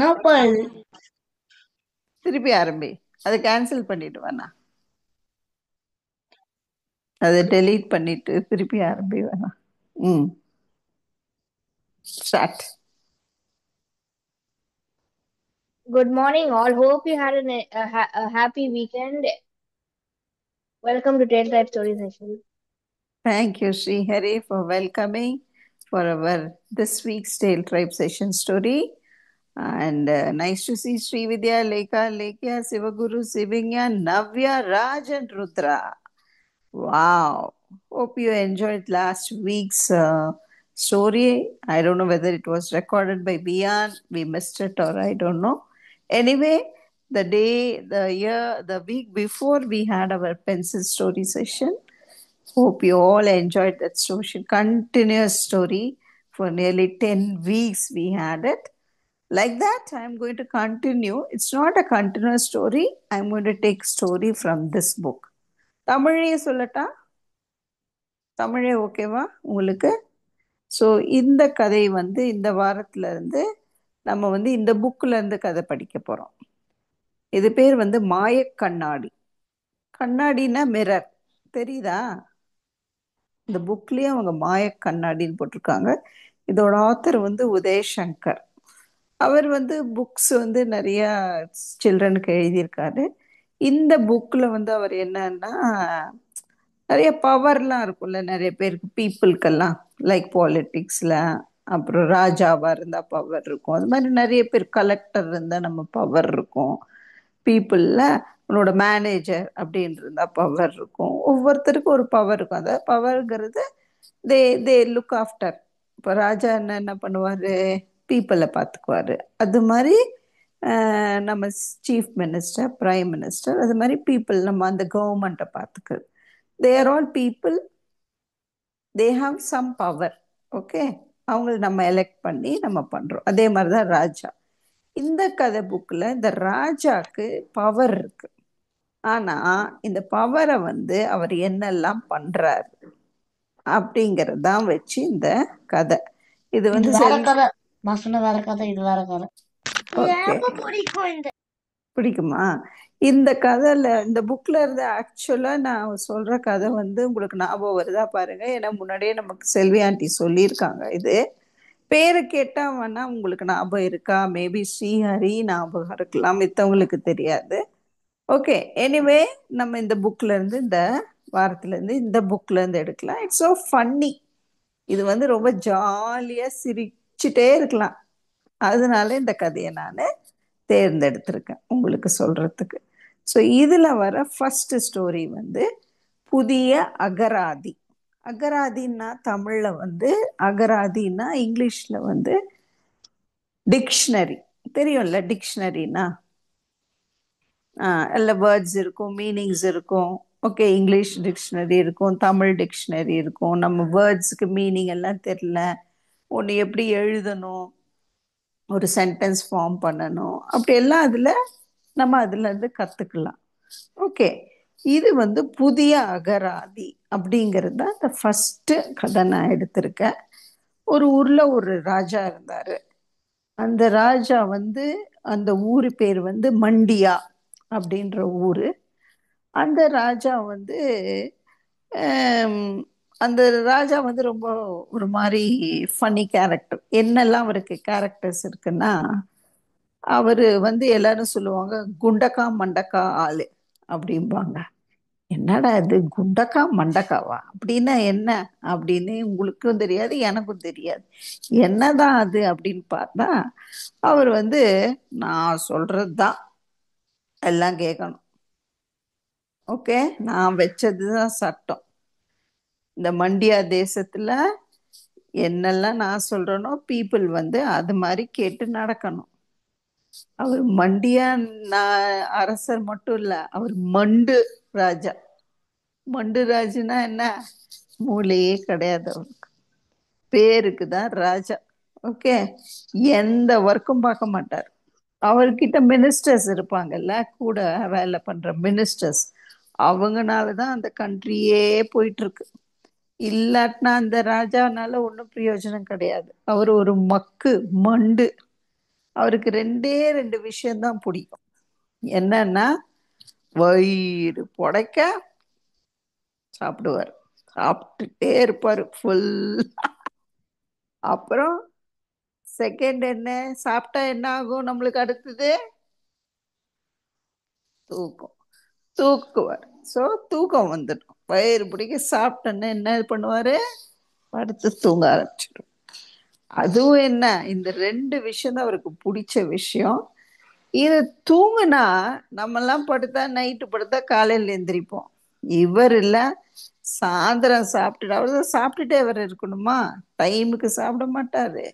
No, Pearl. திருப்பி ஆரம்பி. அதை கேன்சல் பண்ணிட்டு வேணா, அதை டெலீட் பண்ணிட்டு திருப்பி ஆரம்பி வேணா. ம், start. Good morning, all. Hope you had a happy weekend. Welcome to Tale Type Story Session. Thank you, Srihari, for welcoming for our this week's Tale Tribe session story. And nice to see Srividya, Lekha, Lekya, Sivaguru, Sivanya, Navya, Raj, and Rudra. Wow. Hope you enjoyed last week's story. I don't know whether it was recorded by Bian. We missed it or I don't know. Anyway, the day, the year, the week before we had our pencil story session. Hope you all enjoyed that story. Continuous story for nearly 10 weeks we had it. Like that, I'm going to continue. It's not a continuous story. I'm going to take story from this book. தமிழே சொல்லட்டா? தமிழே ஓகேவா உங்களுக்கு? So இந்த கதை வந்து இந்த வாரத்துல இருந்து நம்ம வந்து இந்த புக்ல இருந்து கதை படிக்க போறோம். இது பேர் வந்து மாயக்கண்ணாடி. கண்ணாடினா மிரர், தெரியுதா? இந்த புக்லயே அவங்க மாயக்கண்ணாடின்னு போட்டிருக்காங்க. இதோட ஆத்தர் வந்து உதயசங்கர். அவர் வந்து புக்ஸ் வந்து நிறைய சில்ட்ரனுக்கு எழுதியிருக்காரு. இந்த புக்கில் வந்து அவர் என்னன்னா, நிறைய பவர்லாம் இருக்கும்ல நிறைய பேருக்கு, பீப்புளுக்கெல்லாம், லைக் பாலிட்டிக்ஸில், அப்புறம் ராஜாவாக இருந்தால் பவர் இருக்கும். அது மாதிரி நிறைய பேர் கலெக்டர் இருந்தால் நம்ம பவர் இருக்கும். பீப்புளில் உன்னோட மேனேஜர் அப்படின்னு இருந்தால் பவர் இருக்கும். ஒவ்வொருத்தருக்கும் ஒரு பவர் இருக்கும். அதாவது பவர்ங்கிறது தே தே லுக் ஆஃப்டர். இப்போ ராஜா என்ன பண்ணுவார், பீப்புளை பார்த்துக்குவார். அது மாதிரி நம்ம சீஃப் மினிஸ்டர், பிரைம் மினிஸ்டர், அது மாதிரி பீப்புள் நம்ம அந்த கவர்மெண்ட்டை பார்த்துக்குறது. They are all people, they have some power. Okay, அவங்கள நம்ம எலெக்ட் பண்ணி நம்ம பண்ணுறோம். அதே மாதிரி தான் ராஜா. இந்த கதை புக்கில் இந்த ராஜாக்கு பவர் இருக்கு. ஆனால் இந்த பவரை வந்து அவர் என்னெல்லாம் பண்ணுறாரு அப்படிங்கிறது தான் வச்சு இந்த கதை. இது இது வந்து வேற கதை. நான் சொன்ன வேற கதை, இது வேற கதை. ஓகே, எனக்கு பிடிக்கும் இந்த. பிடிக்குமா? இந்த கதையில், இந்த புக்கில் இருந்து ஆக்சுவலாக நான் சொல்கிற கதை வந்து உங்களுக்கு ஞாபகம் வருதா பாருங்க. ஏன்னா முன்னாடியே நமக்கு செல்வி ஆண்டி சொல்லியிருக்காங்க. இது பேரை கேட்டால் வேணா உங்களுக்கு ஞாபகம் இருக்கா? மேபி ஸ்ரீஹரி ஞாபகம் இருக்கலாம், மித்தவங்களுக்கு தெரியாது. ஓகே, எனிவே நம்ம இந்த புக்ல இருந்து, இந்த வாரத்துல இருந்து இந்த புக்ல இருந்து எடுக்கலாம். It's so funny. இது வந்து ரொம்ப ஜாலியா சிரிச்சுட்டே இருக்கலாம். அதனால இந்த கதையை நான் தேர்ந்தெடுத்திருக்கேன் உங்களுக்கு சொல்றதுக்கு. ஸோ இதுல வர ஃபர்ஸ்ட் ஸ்டோரி வந்து புதிய அகராதி. அகராதின்னா தமிழ்ல வந்து, அகராதின்னா இங்கிலீஷ்ல வந்து டிக்ஷனரி. தெரியும்ல டிக்ஷனரினா? எல்லா வேர்ட்ஸ் இருக்கும், மீனிங்ஸ் இருக்கும். ஓகே, இங்கிலீஷ் டிக்ஷனரி இருக்கும், தமிழ் டிக்ஷனரி இருக்கும். நம்ம வேர்ட்ஸுக்கு மீனிங் எல்லாம் தெரியல, ஒன்று எப்படி எழுதணும், ஒரு சென்டென்ஸ் ஃபார்ம் பண்ணணும், அப்படி எல்லாம் அதில் நம்ம அதுலேருந்து கற்றுக்கலாம். ஓகே, இது வந்து புதிய அகராதி அப்படிங்கிறது தான் இந்த ஃபஸ்ட்டு கதை நான் எடுத்திருக்கேன். ஒரு ஊரில் ஒரு ராஜா இருந்தார். அந்த ராஜா வந்து, அந்த ஊர் பேர் வந்து மண்டியா அப்படின்ற ஊர். அந்த ராஜா வந்து ஆம், அந்த ராஜா வந்து ரொம்ப ஒரு மாதிரி ஃபன்னி கேரக்டர். என்னெல்லாம் அவருக்கு கேரக்டர்ஸ் இருக்குன்னா, அவர் வந்து எல்லாரும் சொல்லுவாங்க குண்டக்கா மண்டக்கா ஆளு அப்படிம்பாங்க. என்னடா இது குண்டக்கா மண்டக்காவா, அப்படின்னா என்ன அப்படின்னு உங்களுக்கும் தெரியாது, எனக்கும் தெரியாது. என்னதான் அது அப்படின்னு பார்த்தா, அவர் வந்து நான் சொல்றது தான் எல்லாம் கேட்கணும். ஓகே, நான் வச்சது தான் சட்டம். இந்த மண்டியா தேசத்துல என்னெல்லாம் நான் சொல்றேனோ பீப்புள் வந்து அது மாதிரி கேட்டு நடக்கணும். அவர் மண்டியா அரசர் மட்டும் இல்ல, அவர் மண்டு ராஜா. மண்டு ராஜுனா என்ன? மூளையே கிடையாது அவருக்கு, பேருக்கு தான் ராஜா. ஓகே, எந்த ஒர்க்கும் பார்க்க மாட்டார். அவர்கிட்ட மினிஸ்டர்ஸ் இருப்பாங்கல்ல, கூட வேலை பண்ற மினிஸ்டர்ஸ், அவங்கனால தான் அந்த கண்ட்ரியே போயிட்டு இருக்கு. இல்லாட்டினா அந்த ராஜானால ஒன்றும் பிரயோஜனம் கிடையாது. அவர் ஒரு மக்கு, மண்டு. அவருக்கு ரெண்டே ரெண்டு விஷயம்தான் பிடிக்கும். என்னன்னா, வயிறு புடைக்க சாப்பிடுவார். சாப்பிட்டுட்டே இருப்பாரு ஃபுல். அப்புறம் செகண்ட் என்ன, சாப்பிட்டா என்ன ஆகும் நம்மளுக்கு அடுத்தது? தூக்கம். தூக்குவார். ஸோ தூக்கம் வந்துடும். வயிறு பிடிக்க சாப்பிட்டோன்னே என்ன பண்ணுவாரு? படுத்து தூங்க ஆரம்பிச்சிடும். அதுவும் என்ன, இந்த ரெண்டு விஷயம் தான் அவருக்கு பிடிச்ச விஷயம். இது தூங்குனா நம்மெல்லாம் படுத்தா நைட்டு படுத்தா காலையில் எந்திரிப்போம். இவர் இல்ல, சாயந்தரம் சாப்பிட்டுட்டு அவர் தான் சாப்பிட்டுட்டே அவர் இருக்கணுமா, டைமுக்கு சாப்பிட மாட்டாரு.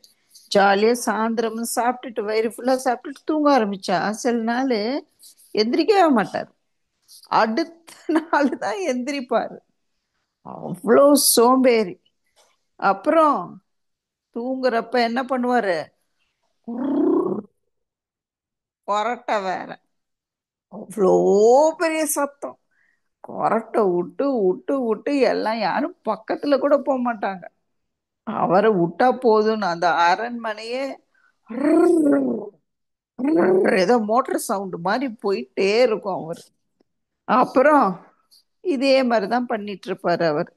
ஜாலியா சாயந்தரமும் சாப்பிட்டுட்டு வயிறு ஃபுல்லா சாப்பிட்டுட்டு தூங்க ஆரம்பிச்சா சில நாள் எந்திரிக்கவே மாட்டார். அடுத்த நாள் தான் எந்திரிப்பாரு. அவ்வளோ சோம்பேறி. அப்புறம் தூங்குறப்ப என்ன பண்ணுவாரு? கொரட்டை வேற. அவ்வளோ பெரிய சத்தம். கொரட்டை விட்டு விட்டு விட்டு எல்லாம் யாரும் பக்கத்துல கூட போக மாட்டாங்க. அவரை விட்டா போதும்னு அந்த அரண்மனையே ஏதோ மோட்டர் சவுண்டு மாதிரி போயிட்டே இருக்கும் அவர். அப்புறம் இதே மாதிரிதான் பண்ணிட்டு இருப்பாரு அவர்.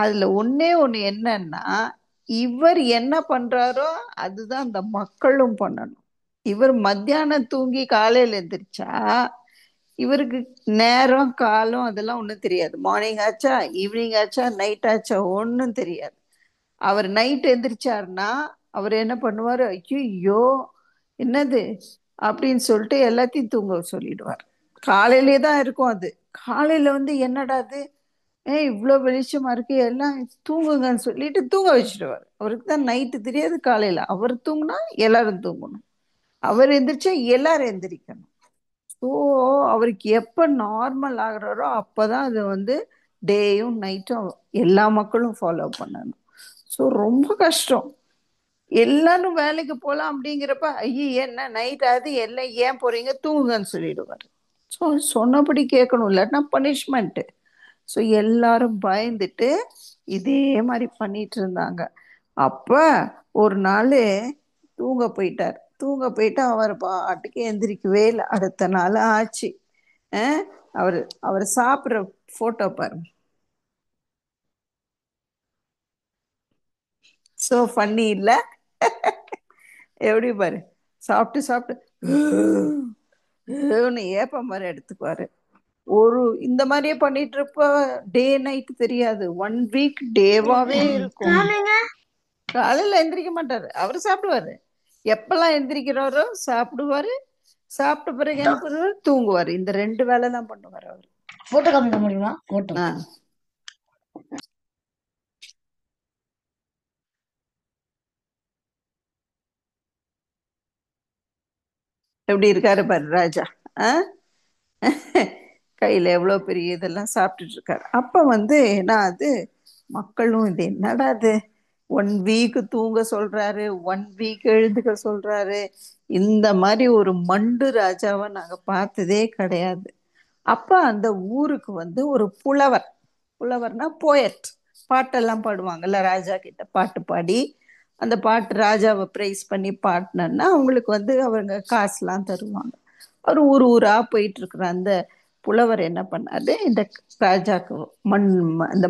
அதுல ஒண்ணே ஒண்ணு என்னன்னா, இவர் என்ன பண்றாரோ அதுதான் அந்த மக்களும் பண்ணணும். இவர் மத்தியானம் தூங்கி காலையில எந்திரிச்சா இவருக்கு நேரம் காலம் அதெல்லாம் ஒண்ணும் தெரியாது. மார்னிங் ஆச்சா, ஈவினிங் ஆச்சா, நைட் ஆச்சா, ஒன்றும் தெரியாது. அவர் நைட் எந்திரிச்சாருன்னா அவர் என்ன பண்ணுவாரு? ஐயோ என்னது அப்படின்னு சொல்லிட்டு எல்லாத்தையும் தூங்க சொல்லிடுவார். காலையிலே தான் இருக்கும் அது. காலையில வந்து என்னடா அது, இவ்வளோ வெளிச்சமா இருக்கு, எல்லாம் தூங்குங்கன்னு சொல்லிட்டு தூங்க வச்சிடுவார். அவருக்கு தான் நைட்டு தெரியாது, காலையில அவர் தூங்குனா எல்லாரும் தூங்கணும், அவர் எந்திரிச்சா எல்லாரும் எந்திரிக்கணும். ஸோ அவருக்கு எப்போ நார்மல் ஆகுறாரோ அப்போதான் அது வந்து டேயும் நைட்டும் எல்லா மக்களும் ஃபாலோ பண்ணணும். ஸோ ரொம்ப கஷ்டம். எல்லாரும் வேலைக்கு போகலாம் அப்படிங்கிறப்ப ஐயோ என்ன நைட் ஆகுது, எல்லாம் ஏன் போறீங்க, தூங்குங்கன்னு சொல்லிடுவார். ஸோ சொன்னபடி கேட்கணும், இல்லாட்டினா பனிஷ்மெண்ட்டு. ஸோ எல்லாரும் பயந்துட்டு இதே மாதிரி பண்ணிட்டு இருந்தாங்க. அப்போ ஒரு நாள் தூங்க போயிட்டார். தூங்க போயிட்டு அவர் பாட்டுக்கு எந்திரிக்கவே இல்லை. அடுத்த நாள் ஆச்சு. அவர் அவர் சாப்பிட்ற போட்டோ பாருங்க. ஸோ ஃபன்னி இல்லை? எப்படி பாரு, சாப்பிட்டு சாப்பிட்டு ஏப்ப மாதிரி எடுத்துக்குவாரு. ஒரு இந்த மாதிரியே பண்ணிட்டு இருப்ப டே நைட் தெரியாது. 1 வீக் டேவாவே இருக்கும். காலையில எந்திரிக்க மாட்டாரு, அவரு சாப்பிடுவாரு. எப்பெல்லாம் எந்திரிக்கிறாரோ சாப்பிடுவாரு, சாப்பிட்ட பிறகு என்ன பண்ணுவாரு? தூங்குவாரு. இந்த ரெண்டு வேலை தான் பண்ணுவாரு அவரு. போட்டோ காமிக்க முடியுமா? போட்டோ எப்படி இருக்காரு பாரு ராஜா. கையில எவ்வளவு பெரிய இதெல்லாம் சாப்பிட்டுட்டு இருக்காரு. அப்ப வந்து என்ன அது, மக்களும் இது என்னடா அது, 1 வீக் தூங்க சொல்றாரு, 1 வீக் எழுந்துக்க சொல்றாரு, இந்த மாதிரி ஒரு மண்டு ராஜாவை நாங்க பார்த்ததே கிடையாது. அப்ப அந்த ஊருக்கு வந்து ஒரு புலவர், புலவர்னா போயட், பாட்டெல்லாம் பாடுவாங்கல்ல, ராஜா கிட்ட பாட்டு பாடி அந்த பாட்டு ராஜாவை ப்ரைஸ் பண்ணி பாடினன்னா அவங்களுக்கு வந்து அவங்க காசுலாம் தருவாங்க. அவர் ஊர் ஊரா போயிட்டு இருக்கிற அந்த புலவர் என்ன பண்ணாரு, இந்த ராஜாக்கு இந்த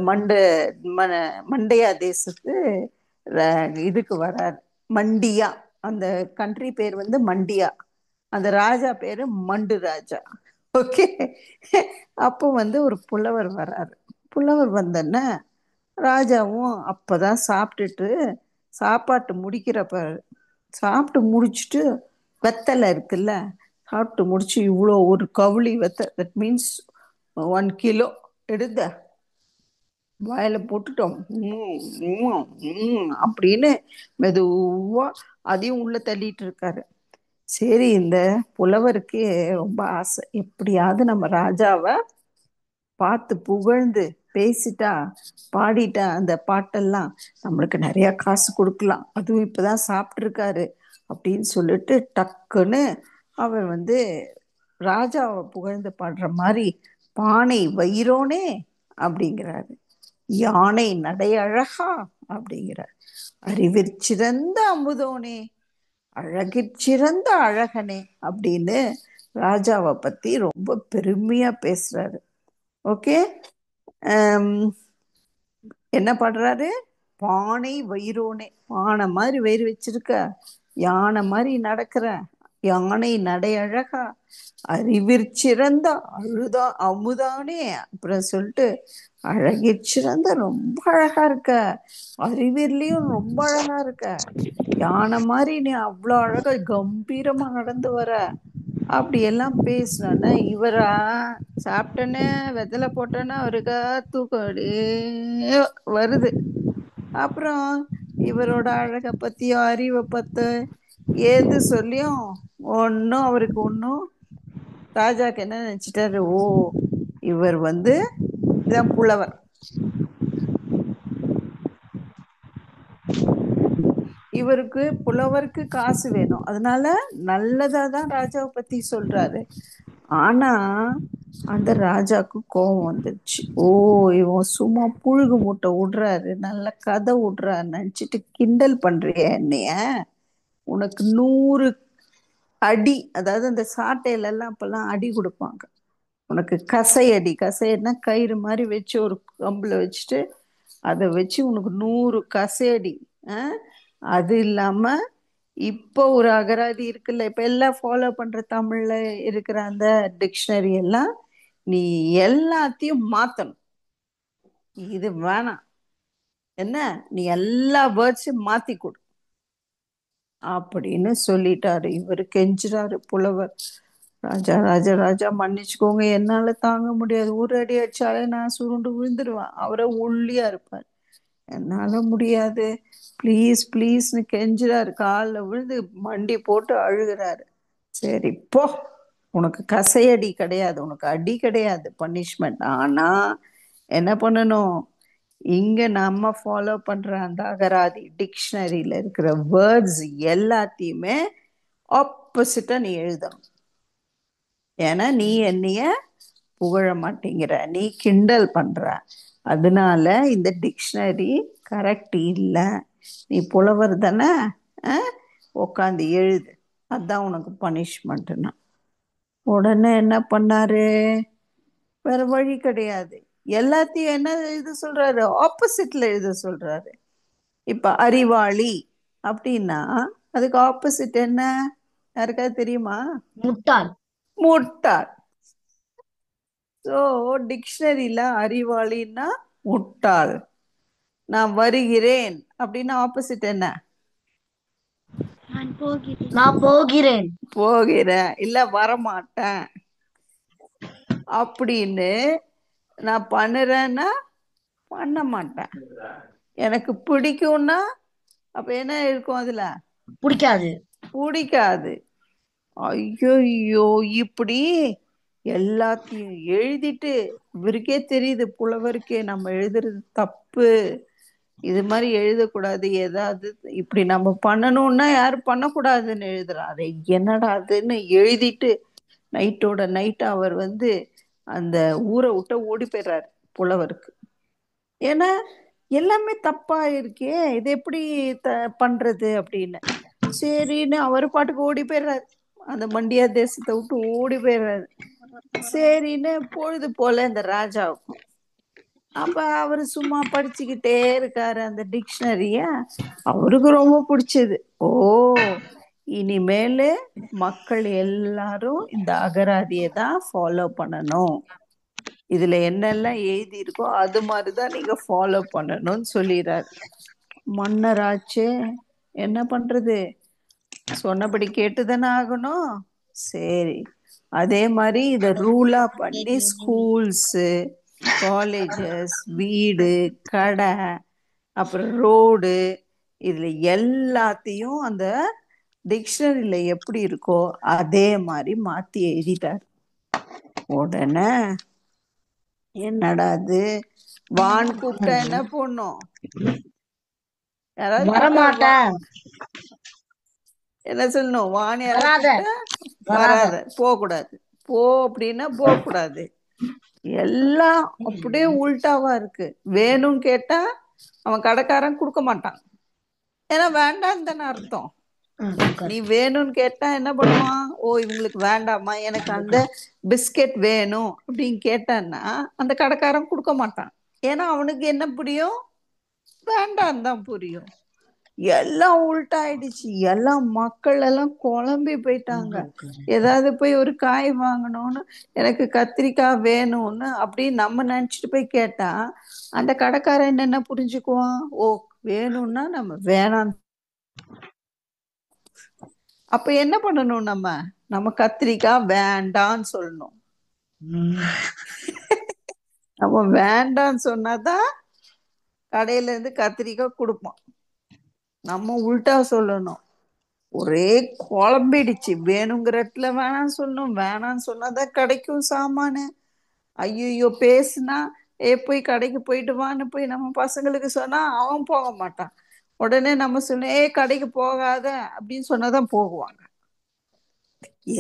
மண்டையா தேசத்து இதுக்கு வராரு. மண்டியா, அந்த கண்ட்ரி பேர் வந்து மண்டியா, அந்த ராஜா பேரு மண்டு ராஜா. ஓகே. அப்போ வந்து ஒரு புலவர் வராரு. புலவர் வந்தன்னா ராஜாவும் அப்பதான் சாப்பிட்டுட்டு சாப்பாட்டு முடிக்கிறப்ப, சாப்பிட்டு முடிச்சுட்டு வெத்தலை இருக்குல்ல, சாப்பிட்டு முடிச்சு இவ்வளோ ஒரு கவுளி வெத்த, தட் மீன்ஸ் 1 கிலோ எடுத்த வாயில போட்டுட்டோம். அப்படின்னு மெதுவா அதையும் உள்ள தள்ளிட்டு இருக்காரு. சரி, இந்த புலவருக்கு ரொம்ப ஆசை, எப்படியாவது நம்ம ராஜாவை பார்த்து புகழ்ந்து பேசிட்டா பாடிட்டா அந்த பாட்டெல்லாம் நம்மளுக்கு நிறைய காசு கொடுக்கலாம், அதுவும் இப்பதான் சாப்பிட்ருக்காரு அப்படின்னு சொல்லிட்டு டக்குன்னு அவர் வந்து ராஜாவை புகழ்ந்து பாடுற மாதிரி பானை வயிறோனே அப்படிங்கிறாரு, யானை நடை அழகா அப்படிங்கிறார், அறிவிற் சிறந்த அமுதோனே அழகிற் அழகனே அப்படின்னு ராஜாவை பத்தி ரொம்ப பெருமையா பேசுறாரு. ஓகே. என்ன பண்றாரு? பானை வயிறோனே, பானை மாதிரி வயிறு வச்சிருக்க, யானை மாதிரி நடக்கிற, யானை நடை அழகா, அறிவிற் அழுதா அமுதானே, அப்புறம் சொல்லிட்டு அழகிற் ரொம்ப அழகா இருக்க, அறிவியர்லயும் ரொம்ப அழகா இருக்க, யானை மாதிரி நீ அவ்வளோ அழகா கம்பீரமா நடந்து வர, அப்படி எல்லாம் பேசினோன்னா இவரா சாப்பிட்டோன்னே வெத்தலை போட்டோன்னா அவருக்கா தூக்கம் அப்படியே வருது. அப்புறம் இவரோட அழகை பத்தியும் அறிவை பத்த ஏது சொல்லியும் ஒன்றும் அவருக்கு ஒன்றும், ராஜாக்கு என்ன நினைச்சிட்டாரு, ஓ இவர் இதான் புலவர், இவருக்கு புலவருக்கு காசு வேணும், அதனால நல்லதா தான் ராஜாவை பத்தி சொல்றாரு. ஆனா அந்த ராஜாவுக்கு கோபம் வந்துருச்சு. ஓ இவன் சும்மா புழுகு மூட்டை விடுறாரு, நல்ல கதை விடுறாரு நினைச்சிட்டு கிண்டல் பண்றிய என்னைய, உனக்கு 100 அடி, அதாவது அந்த சாட்டையில எல்லாம் அப்பெல்லாம் அடி கொடுப்பாங்க, உனக்கு கசையடி, கசையடினா கயிறு மாதிரி வச்சு ஒரு கம்புல வச்சுட்டு அதை வச்சு உனக்கு 100 கசையடி. அது இல்லாம இப்போ ஒரு அகராதி இருக்குல்ல, இப்ப எல்லாம் ஃபாலோ பண்ற தமிழ்ல இருக்கிற அந்த டிக்ஷனரி எல்லாம் நீ எல்லாத்தையும் மாத்தணும், இது வேணாம், என்ன நீ எல்லா வேர்ட்ஸையும் மாத்தி கொடு அப்படின்னு சொல்லிட்டாரு. இவர் கெஞ்சுறாரு புலவர், ராஜா ராஜா ராஜா மன்னிச்சுக்கோங்க, என்னால தாங்க முடியாது, ஒரு அடி அடிச்சாலே நான் சுருண்டு விழுந்துருவேன், அவரை ஒல்லியா இருப்பார், என்னால முடியாது, ப்ளீஸ் ப்ளீஸ்னு கெஞ்சுறாரு, காலில் விழுந்து மண்டி போட்டு அழுகிறாரு. சரி போ, உனக்கு கசையடி கிடையாது, உனக்கு அடி கிடையாது பனிஷ்மெண்ட், ஆனா என்ன பண்ணணும், இங்க நம்ம ஃபாலோ பண்ற அந்த அகராதி டிக்ஷனரியில இருக்கிற வேர்ட்ஸ் எல்லாத்தையுமே ஆப்போசிட்டா நீ எழுதணும். ஏன்னா நீ என்னைய புகழ மாட்டேங்கிற, நீ கிண்டல் பண்ற, அதனால இந்த டிக்ஷனரி கரெக்ட் இல்லை, நீ புலவர் தானே, உக்காந்து எழுது, அதான் உனக்கு பனிஷ்மெண்ட்னா. உடனே என்ன பண்ணாரு, வேற வழி கிடையாது, எல்லாத்தையும் என்ன எழுத சொல்றாரு, ஆப்போசிட்ல எழுத சொல்றாரு. இப்ப அறிவாளி அப்படின்னா அதுக்கு ஆப்போசிட் என்ன, யாருக்காவது தெரியுமா? முட்டாள். முட்டாள். ஸோ டிக்ஷனரியில அறிவாளின்னா முட்டாள், நான் வருகிறேன் அப்படின்னா ஆப்போசிட் என்ன? நான் போகிறேன். போகிறேன் இல்ல வரமாட்டேன். அப்படின்னு நான் பண்ணுறேன்னா பண்ண மாட்டேன். எனக்கு பிடிக்கும்னா அப்ப என்ன இருக்கும் அதுல? பிடிக்காது. பிடிக்காது. ஐயோ, இப்படி எல்லாத்தையும் எழுதிட்டு இவருக்கே தெரியுது, புலவருக்கே நம்ம எழுதுறது தப்பு, இது மாதிரி எழுதக்கூடாது, ஏதாவது இப்படி நம்ம பண்ணணும்னா யாரும் பண்ணக்கூடாதுன்னு எழுதுறாரு, என்னடா அதுன்னு எழுதிட்டு நைட்டோட நைட் அவர் அந்த ஊரை விட்டு ஓடி போயிடுறாரு புலவருக்கு. ஏன்னா எல்லாமே தப்பா இருக்கே, இது எப்படி பண்றது அப்படின்னு. சரின்னு அவர் பாட்டுக்கு ஓடி போயிடுறாரு, அந்த மண்டியா தேசத்தை விட்டு ஓடி போயிடுறாரு. சரின்னு பொழுது போல இந்த ராஜாவுக்கும். அப்ப அவரு சும்மா படிச்சுக்கிட்டே இருக்காரு அந்த டிக்ஷனரிய, அவருக்கு ரொம்ப பிடிச்சது. ஓ இனிமேலு மக்கள் எல்லாரும் இந்த அகராதியை தான் ஃபாலோ பண்ணணும், இதுல என்னெல்லாம் எழுதி இருக்கோ அது மாதிரிதான் நீங்க ஃபாலோ பண்ணணும்னு சொல்லிடுறாரு. மன்னராச்சே, என்ன பண்றது, சொன்னபடி கேட்டுதானே ஆகணும். சரி, அதே மாதிரி இதை ரூலா பண்ணி ஸ்கூல்ஸு, காலேஜஸ், வீடு, கடை, அப்புறம் ரோடு, இதுல எல்லாத்தையும் அந்த டிக்ஷனரியில எப்படி இருக்கோ அதே மாதிரி மாத்தி எழுதிட்டார். உடனே என்னடா அது, வான் கூப்பிட்டா என்ன போடணும், யாராவது கூப்பிட்டா என்ன சொல்லணும், வான் யாராவது கூப்பிட்டா வராத, போகக்கூடாது, போ அப்படின்னா போகக்கூடாது, எல்லாம் அப்படியே உள்டாவா இருக்கு. வேணும் கேட்டா அவன் கடைக்காரன் கொடுக்க மாட்டான், ஏன்னா வேண்டான்னு தானே அர்த்தம். நீ வேணும்னு கேட்டா என்ன பண்ணுவான்? ஓ இவங்களுக்கு வேண்டாமா, எனக்கு அந்த பிஸ்கெட் வேணும் அப்படின்னு கேட்டான்னா அந்த கடைக்காரன் கொடுக்க மாட்டான். ஏன்னா அவனுக்கு என்ன புரியும்? வேண்டாம் தான் புரியும். எல்லாம் உள்டா ஆயிடுச்சு. எல்லாம் மக்கள் எல்லாம் குழம்பி போயிட்டாங்க. ஏதாவது போய் ஒரு காய் வாங்கணும்னு எனக்கு கத்திரிக்காய் வேணும்னு அப்படின்னு நம்ம நினைச்சிட்டு போய் கேட்டா அந்த கடைக்காரன் என்ன புரிஞ்சுக்குவான்? ஓ வேணும்னா நம்ம வேணாம். அப்ப என்ன பண்ணணும்? நம்ம கத்திரிக்காய் வேண்டான்னு சொல்லணும். நம்ம வேண்டான்னு சொன்னாதான் கடையில இருந்து கத்திரிக்காய் கொடுப்போம். நம்ம உள்டா சொல்லணும். ஒரே குழம்பிடுச்சு. வேணுங்கிற இடத்துல வேணாம்னு சொல்லணும், வேணாம்னு சொன்னாதான் கிடைக்கும் சாமானு. ஐயோ பேசுனா போய் கடைக்கு போயிட்டு வான்னு போய் நம்ம பசங்களுக்கு சொன்னா அவன் போக மாட்டான். உடனே நம்ம சொன்ன கடைக்கு போகாத அப்படின்னு சொன்னாதான் போகுவாங்க.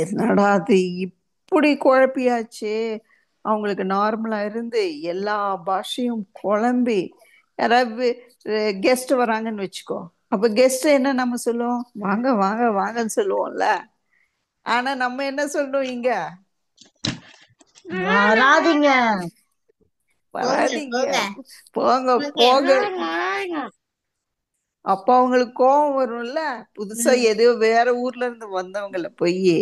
என்னடா அது இப்படி குழப்பியாச்சு. அவங்களுக்கு நார்மலா இருந்து எல்லா பாஷையும் குழம்பி. யாராவது கெஸ்ட் வராங்கன்னு வச்சுக்கோ, அப்ப கெஸ்ட் என்ன நம்ம சொல்லுவோம்? வாங்க வாங்க வாங்கன்னு சொல்லுவோம்ல. ஆனா நம்ம என்ன சொல்லணும்? இங்க வராதீங்க, வராதீங்க, போங்க போங்க. அப்ப அவங்களுக்கு கோபம் வரும்ல. புதுசா எதையோ வேற ஊர்ல இருந்து வந்தவங்கள போய்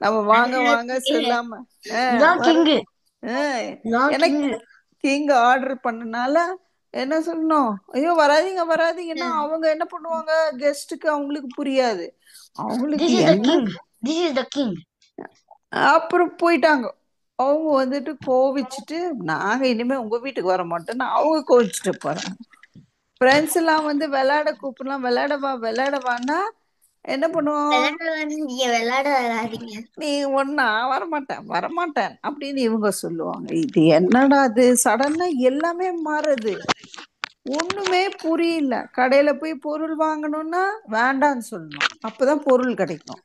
நம்ம வாங்க வாங்க சொல்லாம எனக்கு கிங் ஆர்டர் பண்ணனால என்ன சொல்லணும்? ஐயோ வராதீங்க வராதீங்கன்னா அவங்க என்ன பண்ணுவாங்க? கெஸ்டுக்கு அவங்களுக்கு புரியாது. அவங்களுக்கு என்ன அப்புறம் போயிட்டாங்க. அவங்க வந்துட்டு கோவிச்சுட்டு நாங்க இனிமே உங்க வீட்டுக்கு வர மாட்டோம்னு அவங்க கோவிச்சுட்டு போறாங்க. ஃப்ரெண்ட்ஸ் எல்லாம் வந்து விளையாட கூப்பிடலாம், விளையாடவா விளையாடவான்னா என்ன பண்ணுவோம்? நீ ஒன்னா வரமாட்டேன் வரமாட்டேன் அப்படின்னு இவங்க சொல்லுவாங்க. இது என்னடா அது சடனா எல்லாமே மாறுது. ஒண்ணுமே புரியல. கடையில போய் பொருள் வாங்கணும்னா வேண்டான்னு சொல்லணும், அப்பதான் பொருள் கிடைக்கும்.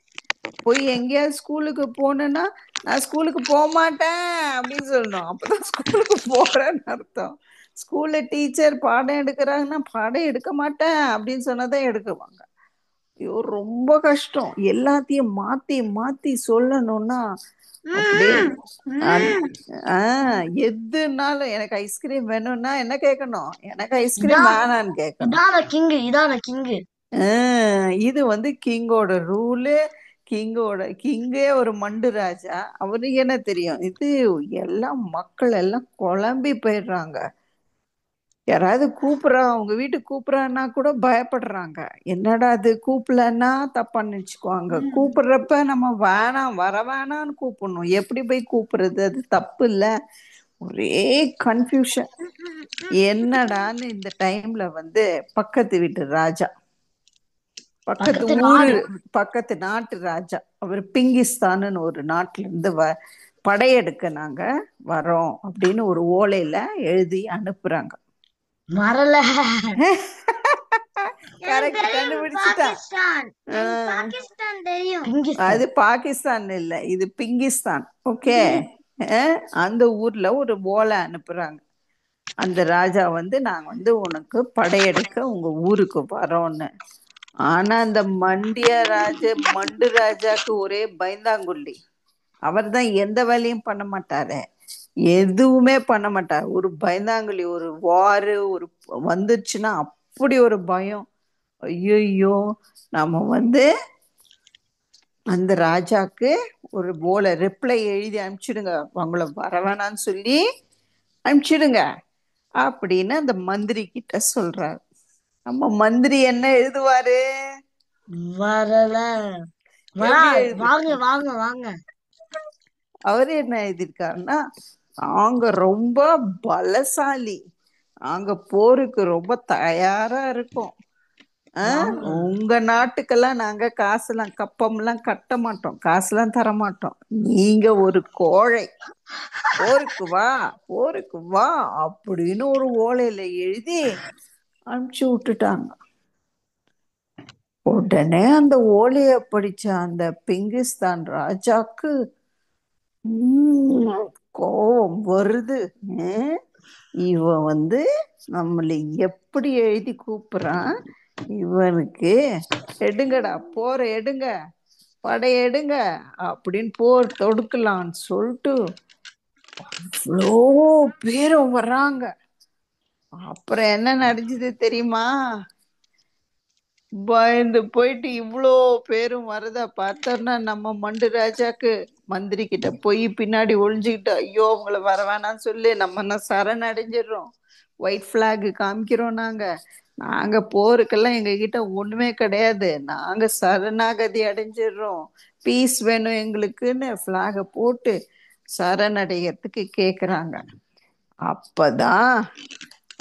போய் எங்கேயாவது ஸ்கூலுக்கு போகணுன்னா நான் ஸ்கூலுக்கு போக மாட்டேன் அப்படின்னு சொல்லணும், அப்பதான் ஸ்கூலுக்கு போறேன்னு அர்த்தம். ஸ்கூல்ல டீச்சர் பாடம் எடுக்கிறாங்கன்னா பாடம் எடுக்க மாட்டேன் அப்படின்னு சொன்னதான் எடுக்குவாங்க. ஐயோ ரொம்ப கஷ்டம். எல்லாத்தையும் மாத்தி மாத்தி சொல்லணும்னா அப்படியே எதுனாலும் எனக்கு ஐஸ்கிரீம் வேணும்னா என்ன கேட்கணும்? எனக்கு ஐஸ்கிரீம் வேணான்னு கேட்கணும். இது வந்து கிங்கோட ரூலு. கிங்கே ஒரு மண்டு ராஜா. அவருக்கு என்ன தெரியும்? இது எல்லாம் மக்கள் எல்லாம் குழம்பி போயிடுறாங்க. யாராவது கூப்பிடுறா, அவங்க வீட்டுக்கு கூப்பிடுறான்னா கூட பயப்படுறாங்க. என்னடா அது கூப்பிடலன்னா தப்பா நினைச்சுக்குவாங்க. கூப்பிடுறப்ப நம்ம வேணாம் வர வேணான்னு கூப்பிடணும். எப்படி போய் கூப்பிடுறது? அது தப்பு இல்ல. ஒரே கன்ஃபியூஷன். என்னடான்னு இந்த டைம்ல வந்து பக்கத்து வீட்டு ராஜா, பக்கத்து ஊரு, பக்கத்து நாட்டு ராஜா, அவர் பிங்கிஸ்தான்னு ஒரு நாட்டுல இருந்து படையெடுக்க நாங்க வரோம் அப்படின்னு ஒரு ஓலையில எழுதி அனுப்புறாங்க. வரல. கரெக்ட், கண்டுபிடிச்சிட்டான். அது பாகிஸ்தான் இல்ல, இது பிங்கிஸ்தான். ஓகே. அந்த ஊர்ல ஒரு ஓலை அனுப்புறாங்க. அந்த ராஜா வந்து நாங்க வந்து உனக்கு படையெடுக்க உங்க ஊருக்கு வரோம்னு. ஆனா அந்த மண்டு ராஜாக்கு ஒரே பயந்தாங்குள்ளி. அவர் தான் எந்த வேலையும் பண்ண மாட்டாரு, எதுவுமே பண்ண மாட்டார். ஒரு பயந்தாங்குழி. ஒரு வாரு ஒரு வந்துச்சுன்னா அப்படி ஒரு பயம். ஐயோ நம்ம வந்து அந்த ராஜாக்கு ஒரு போல ரிப்ளை எழுதி அனுப்பிச்சிடுங்க, அவங்கள வர வேணான்னு சொல்லி அனுப்பிச்சிடுங்க அப்படின்னு அந்த மந்திரி கிட்ட சொல்றாரு. நம்ம மந்திரி என்ன எழுதுவாரு? வரல. வாங்க வாங்க வாங்க. அவரு என்ன எழுதியிருக்காருன்னா, நாங்க ரொம்ப பலசாலி, நாங்க போருக்கு ரொம்ப தயாரா இருக்கோம். உங்க நாட்டுக்கெல்லாம் நாங்க காசுலாம் கப்பம்லாம் கட்ட மாட்டோம், காசுலாம் தர மாட்டோம். நீங்க ஒரு கோழை, போருக்கு வா போருக்கு வா அப்படின்னு ஒரு ஓலையில எழுதி அனுப்பிச்சு விட்டுட்டாங்க. உடனே அந்த ஓலைய படிச்ச அந்த பிங்கிஸ்தான் ராஜாக்கு கோபம் வருது. இவன் வந்து நம்மளை எப்படி எழுதி கூப்பிடுறான், இவனுக்கு எடுங்கடா போற எடுங்க, படை எடுங்க அப்படின்னு போர் தொடுக்கலான்னு சொல்லிட்டு இவ்வளோ பேரும் வர்றாங்க. அப்புறம் என்ன நடந்தது தெரியுமா? பயந்து போயிட்டு இவ்வளோ பேரும் வரத பார்த்தோன்னா நம்ம மண்டு ராஜாக்கு மந்திரி கிட்ட போய் பின்னாடி ஒளிஞ்சுக்கிட்டு, ஐயோ உங்களை வர வேணாம்னு சொல்லி நம்ம சரணடைஞ்சிடுறோம், ஒயிட் ஃபிளாக் காமிக்கிறோம். நாங்க நாங்க போருக்கெல்லாம் எங்க கிட்ட ஒண்ணுமே கிடையாது, நாங்க சரணாகதி அடைஞ்சிடுறோம், பீஸ் வேணும் எங்களுக்குன்னு ஃபிளாக போட்டு சரணடைகிறதுக்கு கேக்குறாங்க. அப்பதான்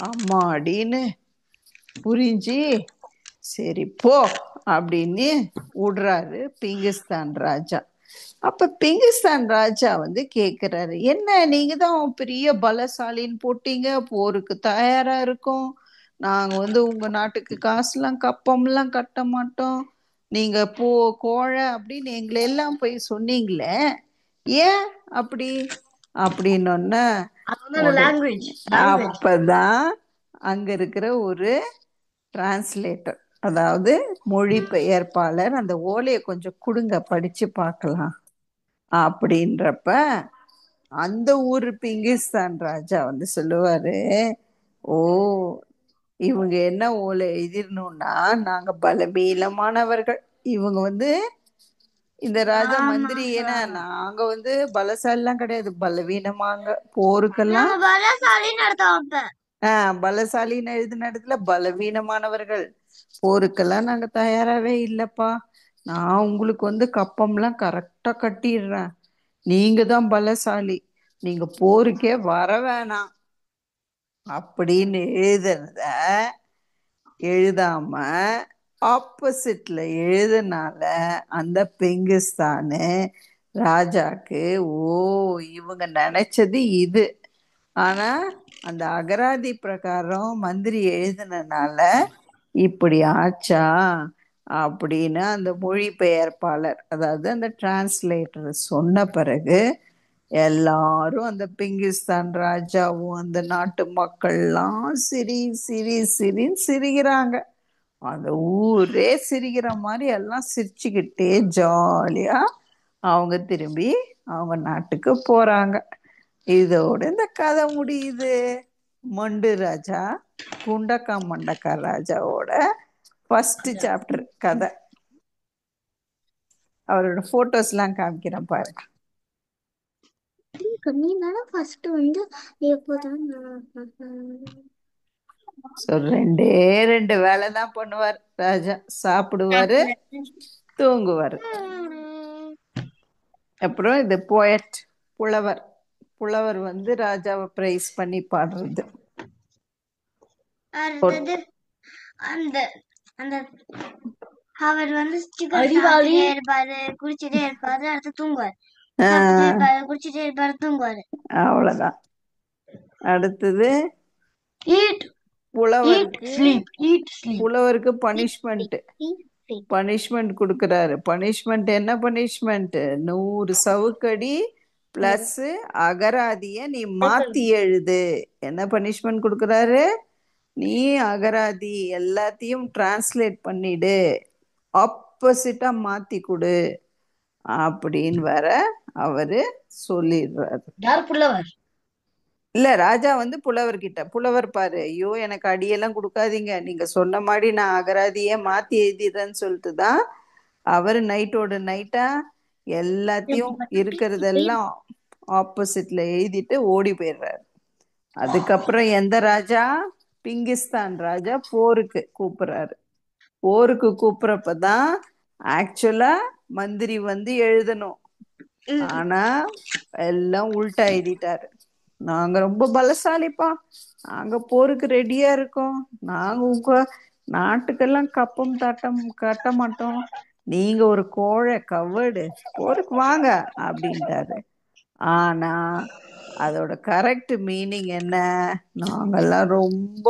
அம்மாடின்னு புரிஞ்சு சரி போ அப்படின்னு விடுறாரு பிங்கிஸ்தான் ராஜா. அப்ப பிங்கிஸ்தான் ராஜா வந்து கேக்குறாரு, என்ன நீங்க தான் பெரிய பலசாலின்னு போட்டீங்க, போருக்கு தயாரா இருக்கோம், நாங்க வந்து உங்க நாட்டுக்கு காசுலாம் கப்பம்லாம் கட்ட மாட்டோம், நீங்க போ கோழை அப்படின்னு எங்களை எல்லாம் போய் சொன்னீங்களே, ஏன் அப்படி அப்படின்னொன்ன அப்பதான் அங்க இருக்கிற ஒரு டிரான்ஸ்லேட்டர், அதாவது மொழிபெயர்ப்பாளர், அந்த ஓலையை கொஞ்சம் கொடுங்க படிச்சு பார்க்கலாம் அப்படின்றப்ப அந்த ஊர் பிங்கிஸ்தான் ராஜா வந்து சொல்லுவாரு, ஓ இவங்க என்ன ஓலை எழுதிடணும்னா, நாங்க பலவீனமானவர்கள், இவங்க வந்து இந்த ராஜா மந்திரி, ஏன்னா நாங்க வந்து பலசாலிலாம் கிடையாது, பலவீனமாங்க, போருக்கெல்லாம் பலசாலின்னு எழுதின இடத்துல பலவீனமானவர்கள், போருக்கெல்லாம் நாங்க தயாராகவே இல்லப்பா, நான் உங்களுக்கு வந்து கப்பம்லாம் கரெக்டா கட்டிடுறேன், நீங்க தான் பலசாலி, நீங்க போருக்கே வர வேணாம் அப்படின்னு எழுதுறத எழுதாம ஆப்போசிட்ல எழுதுனால அந்த பிங்கிஸ்தானு ராஜாக்கு, ஓ இவங்க நினைச்சது இது, ஆனா அந்த அகராதி பிரகாரம் மந்திரி எழுதுனனால இப்படி ஆச்சா அப்படின்னு அந்த மொழிபெயர்ப்பாளர், அதாவது அந்த டிரான்ஸ்லேட்டர் சொன்ன பிறகு எல்லாரும், அந்த பிங்கிஸ்தான் ராஜாவும் அந்த நாட்டு மக்கள்லாம் சிரி சிரி சிரின்னு சிரிக்கிறாங்க. அந்த ஊரே சிரிக்கிற மாதிரி எல்லாம் சிரிச்சுக்கிட்டே ஜாலியா அவங்க திரும்பி அவங்க நாட்டுக்கு போறாங்க. இதோட இந்த கதை முடியுது. மண்டு ராஜா குண்டக்கா மண்டக்கா ராஜாவோட ஃபர்ஸ்ட் சாப்டர் கதை. அவரோட போட்டோஸ் எல்லாம் காமிக்கிறேன் பாருங்க. ரெண்டே ரெண்டு வேலை தான் பண்ணுவார் ராஜா, சாப்பிடுவாரு தூங்குவாரு. அப்புறம் இது போயட், புலவர், புலவர் வந்து ராஜாவை பிரைஸ் பண்ணி பாடுறது. அந்த அந்த அவர் வந்து இருப்பாரு, குடிச்சிட்டே இருப்பாரு, அடுத்து தூங்குவாரு, குடிச்சிட்டே இருப்பாரு, தூங்குவாரு, அவ்வளவுதான். அடுத்தது புலவருக்கு பனிஷ்மெண்ட் கொடுக்கறாரு. பனிஷ்மெண்ட் என்ன பனிஷ்மெண்ட்? 100 சவுக்கடி பிளஸ் அகராதிய நீ மாத்தி எழுது. என்ன பனிஷ்மெண்ட் கொடுக்கறாரு? நீ அகராதி எல்லாத்தையும் டிரான்ஸ்லேட் பண்ணிடு, ஆப்போசிட்டா மாத்தி கொடு அப்படின்னு வர அவரு சொல்லிடுறாரு. யார் புலவர்? இல்ல, ராஜா வந்து புலவர்கிட்ட, புலவர் பாரு, ஐயோ எனக்கு அடியெல்லாம் கொடுக்காதீங்க, நீங்க சொன்ன மாதிரி நான் அகராதியே மாத்தி எழுதிடுறேன்னு சொல்லிட்டு தான் அவர் நைட்டோட நைட்டா எல்லாத்தையும் இருக்கிறதெல்லாம் ஆப்போசிட்ல எழுதிட்டு ஓடி போயிடுறாரு. அதுக்கப்புறம் எந்த ராஜா? பிங்கிஸ்தான் ராஜா போருக்கு கூப்பிடுறாரு. போருக்கு கூப்பிடுறப்பதான் ஆக்சுவலா மந்திரி வந்து எழுதணும், ஆனா எல்லாம் உள்டா எழுதிட்டாரு. நாங்க ரொம்ப பலசாலிப்பா, நாங்க போருக்கு ரெடியா இருக்கோம், நாங்க உங்க நாட்டுக்கெல்லாம் கப்பம் தட்டம் கட்ட மாட்டோம், நீங்க ஒரு கோழை கவடு, போருக்கு வாங்க அப்படின்ட்டாரு. ஆனா அதோட கரெக்ட் மீனிங் என்ன? நாங்கெல்லாம் ரொம்ப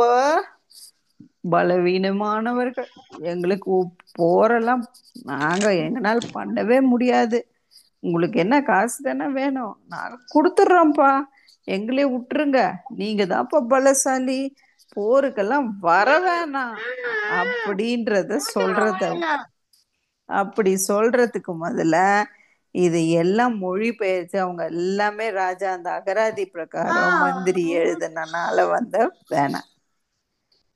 பலவீனமானவர்கள், எங்களுக்கு போரெல்லாம் நாங்க எங்களால் பண்ணவே முடியாது, உங்களுக்கு என்ன காசு தானே வேணும், நாங்க கொடுத்துட்றோம்ப்பா, எங்களே விட்டுருங்க, நீங்க தான்ப்பா பலசாலி, போருக்கெல்லாம் வர வேணாம் அப்படின்றத அப்படி சொல்றதுக்கு முதல்ல இது எல்லாம் மொழிபெயர்த்து அவங்க எல்லாமே ராஜா அந்த அகராதி பிரகாரம் மந்திரி எழுதுனால வந்த வேணாம்.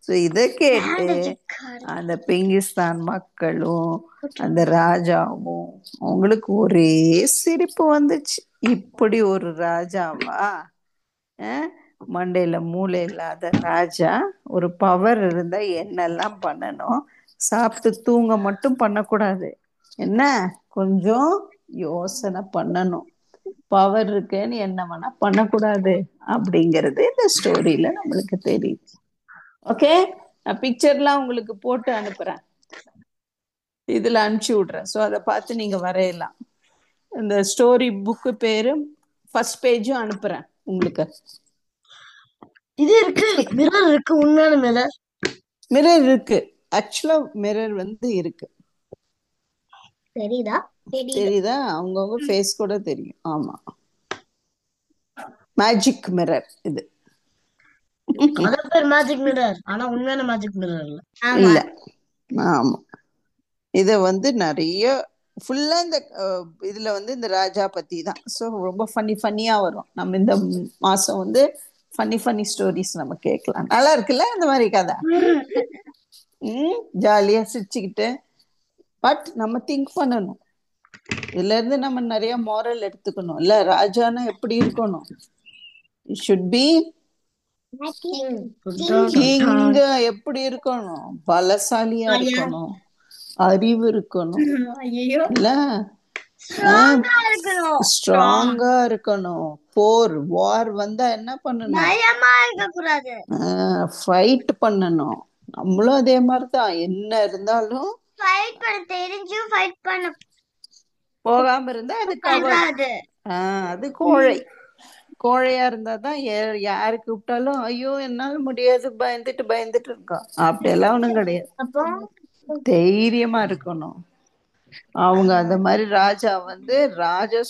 ஸோ இதை கேட்டு அந்த பிங்கிஸ்தான் மக்களும் அந்த ராஜாவும் அவங்களுக்கு ஒரே சிரிப்பு வந்துச்சு. இப்படி ஒரு ராஜாவா, மண்டையில மூளை இல்லாத ராஜா, ஒரு பவர் இருந்தா என்னெல்லாம் பண்ணணும், சாப்பிட்டு தூங்க மட்டும் பண்ணக்கூடாது, என்ன கொஞ்சம் யோசனை பண்ணணும், பவர் இருக்குன்னு என்ன வேணா பண்ணக்கூடாது அப்படிங்கிறது இந்த ஸ்டோரியில நம்மளுக்கு தெரியுது. ஓகே, நான் பிக்சர்லாம் உங்களுக்கு போட்டு அனுப்புறேன், இதுல அனுப்பிச்சு விடுறேன். ஸோ அதை பார்த்து நீங்க வரையலாம். இந்த ஸ்டோரி புக்கு பேரு ஃபர்ஸ்ட் பேஜும் அனுப்புறேன் உங்களுக்கு. இது இருக்கு, மிரர் இருக்கு, உண்மையான மிரர். மிரர் இருக்கு, ஆக்சுவலா மிரர் வந்து இருக்கு. தெரியுதா? அவங்கவுங்க ஃபேஸ் கூட தெரியும். ஆமா, மேஜிக் மிரர் இது. மேஜிக் மிரர், ஆனா உண்மையான மேஜிக் மிரர் இல்ல. ஆமா, இத வந்து நிறைய ஃபுல்லா இந்த இதுல வந்து இந்த ராஜா பத்தி தான். ஸோ ரொம்ப ஃபன்னியா வரும். நம்ம இந்த மாசம் வந்து ஃபன்னி ஸ்டோரிஸ் நம்ம கேட்கலாம். நல்லா இருக்குல்ல இந்த மாதிரி கதை? ஜாலியா சிரிச்சுக்கிட்டு. பட் நம்ம திங்க் பண்ணணும், இதுல இருந்து நம்ம நிறைய மாரல் எடுத்துக்கணும். இல்ல, ராஜானா எப்படி இருக்கணும்? Should P king. எப்படி இருக்கணும்? பலசாலியா இருக்கணும், அறிவு இருக்கணும், இல்ல ஸ்ட்ராங்கா இருக்கணும். வார் வந்தா என்ன பண்ணணும்? ஃபைட் பண்ணணும். நம்மளும் அதே மாதிரிதான், என்ன இருந்தாலும் போகாம இருந்தா அது கவர். அது கோழையா இருந்தாதான் யாரு கூப்பிட்டாலும் ஐயோ என்னால முடியாது பயந்துட்டு இருக்கோம். அப்படியெல்லாம் ஒண்ணும் கிடையாது, தைரியமா இருக்கணும். அவங்க அந்த மாதிரி ராஜா வந்து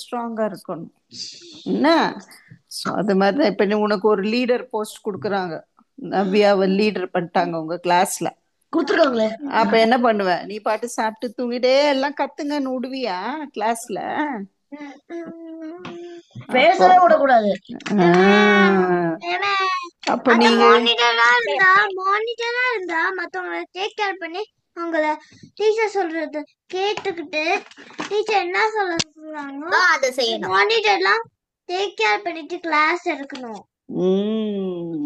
ஸ்ட்ராங்கா இருக்கணும். என்ன அது மாதிரிதான். இப்ப உனக்கு ஒரு லீடர் போஸ்ட் கொடுக்குறாங்க, நவ்யாவை லீடர் பண்ணிட்டாங்க உங்க கிளாஸ்ல, கொடுத்துருக்காங்களே. அப்ப என்ன பண்ணுவ? நீ பாட்டு சாப்பிட்டு தூங்கிட்டே எல்லாம் கத்துங்கன்னு விடுவியா கிளாஸ்ல? பேசவே விடக்கூடாது. அப்ப நீங்க மானிட்டரா இருந்தா மத்தவங்கள டேக் கேர் பண்ணி அவங்கள டீச்சர் சொல்றது கேட்டுக்கிட்டு டீச்சர் என்ன சொல்றாங்களோ அதை செய்யணும். மானிட்டர்லாம் டேக் கேர் பண்ணிட்டு கிளாஸ் எடுக்கணும்.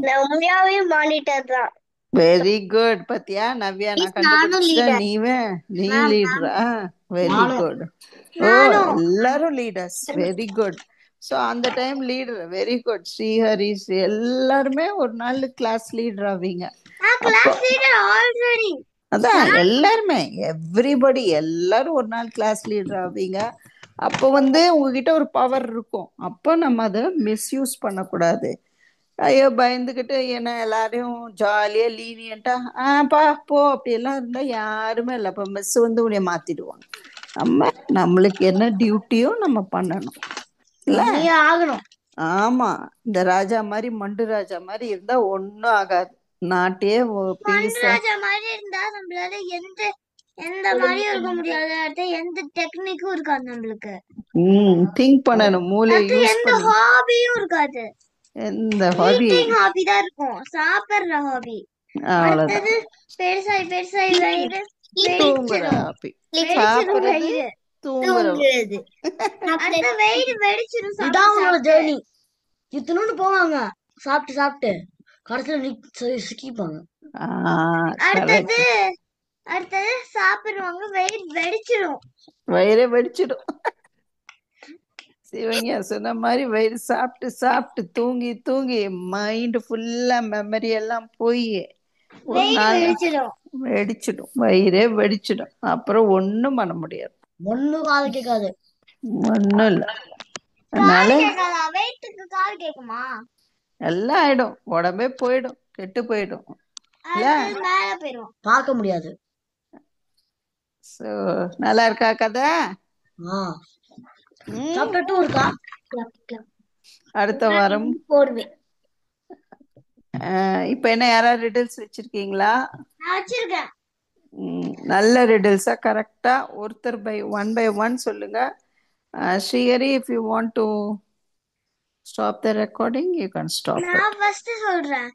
நவ்யாவே மானிட்டர் தான். Very good. பத்தியா நவ்யா, நான் கண்டுபிடிச்சேன். நீ லீடரா? Very good. ஓ, எல்லாரும் லீடர்ஸ். Very good. சோ அந்த time leader. Very good. Srihari எல்லாருமே ஒரு நாள் கிளாஸ் லீடர் ஆவீங்க. அதான் எல்லாருமே, எவ்ரிபடி எல்லாரும் ஒரு நாள் கிளாஸ் லீடர் ஆவீங்க. அப்போ வந்து உங்ககிட்ட ஒரு பவர் இருக்கும். அப்போ நம்ம அதை மிஸ்யூஸ் பண்ணக்கூடாது. ஐயோ பயந்துக்கிட்டு என்ன எல்லாரையும் ஜாலியா லீனியன்ட்டா பா போ அப்படி எல்லாம் இருந்தா யாருமே இல்லை. இப்ப மிஸ் வந்து உன்னைய மாத்திடுவாங்க. நம்மளுக்கு என்ன டியூட்டியோ நம்ம பண்ணணும், இல்ல ஆகணும். ஆமா, இந்த ராஜா மாதிரி மண்டு ராஜா மாதிரி இருந்தா ஒண்ணும் ஆகாது. நாட்டையே ராஜா மாதிரி இருந்தா நம்மளால எந்த மாதிரியும் இருக்க முடியாது, எந்த டெக்னிக்கும் இருக்காது நம்மளுக்கு. திங்க் பண்ணணும், மூளை யூஸ் எந்த ஹாபியும் இருக்காது. எந்த ஹாபி தான் இருக்கும், சாப்பிடுற ஹாபி. அடுத்தது பெருசாய் வயிறு தூங்குற ஹாபி, சாப்பிடுறது தூங்குறது. அந்த வயிறு வெடிச்சிரும். இதான் உங்களோட ஜேர்னி. இத்தனோண்டு போவாங்க சாப்பிட்டு கடைசியில சிக்கிப்பாங்க. அடுத்தது சாப்பிடுவாங்க, வயிறே வெடிச்சிடும். சிவங்க சொன்ன மாதிரி வயிறு சாப்பிட்டு தூங்கி மைண்ட் ஃபுல்லா மெமரி எல்லாம் போய் ஒரு நாள் வெடிச்சிடும், வயிறே வெடிச்சிடும். அப்புறம் ஒண்ணும் பண்ண முடியாது, ஒண்ணும் காது கேட்காது, ஒண்ணும் இல்ல. அதனால காது கேக்குமா? எல்லாம் ஆயிடும், உடம்பே போயிடும், கெட்டு போயிடும், பார்க்க முடியாது. நல்லா இருக்கா கதை? இருக்கா. அடுத்த வாரம் இப்போ என்ன யாராவது ரிடில்ஸ் வச்சிருக்கீங்களா? நான் வச்சிருக்கேன். நல்ல ரிடில்ஸா கரெக்டா ஒருத்தர் பை ஒன் சொல்லுங்க. Srihari, if you want to stop the recording you can stop. நான் ஃபர்ஸ்ட் சொல்றேன்.